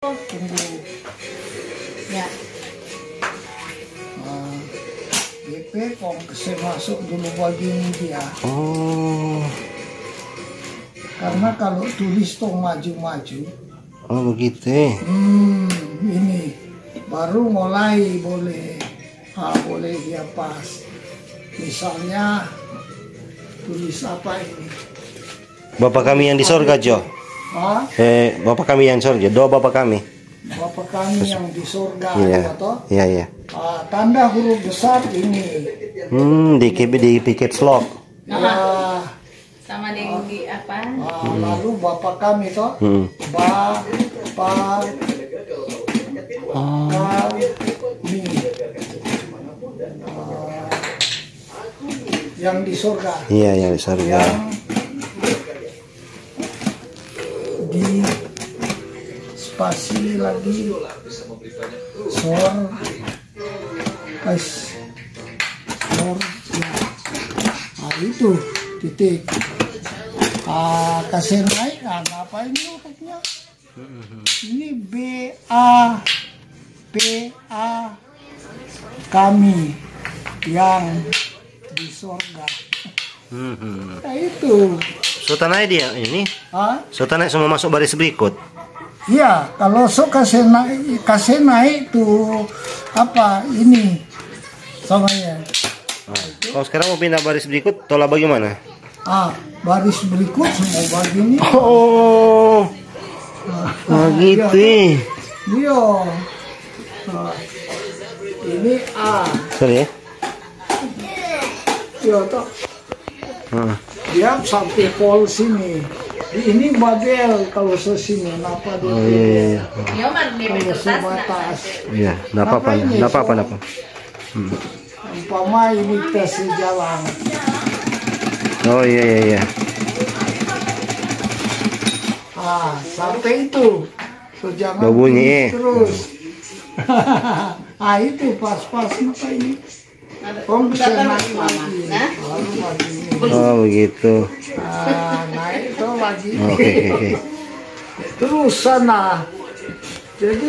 Tunggu. Ya. DP kok saya masuk dulu begini dia. Oh. Karena kalau tulis tuh maju-maju. Oh begitu. Ini baru mulai boleh. Boleh dia pas. Misalnya tulis apa ini? Bapak kami yang di sorga, Jo. Bapak kami yang di sorga. Doa Bapak kami. Bapak kami yang di surga. Iya. Iya, iya. Tanda huruf besar ini. Di piket slot. Ya. Sama di apa? Lalu Bapak kami toh. Bapak kami. Yang di surga. Iya, yang di surga. Di spasi lagi sor ya. Itu titik kasih naik apa ini otaknya ini BA kami yang di surga. Nah itu Sultan dia ini. Sultan semua masuk baris berikut. Iya, kalau kasih naik tuh apa ini samanya. Kalau sekarang mau pindah baris berikut, tolak bagaimana? Baris berikut semua begini. Oh, gitu. Iya. Ini A. Sorry ya. Iya toh. Dia sampai pol sini. Ini Babel kalau sini apa dia? Oh iya. Kalau sebatas. Iya, enggak apa-apa. Umpama ini tes jalan. Oh iya. Sampai itu. So, jangan bunyi terus. Itu pas-pas apa ini? Bisa naik lagi. Lalu lagi ini. Oh begitu. Naik itu lagi. Oke. Terus sana. Jadi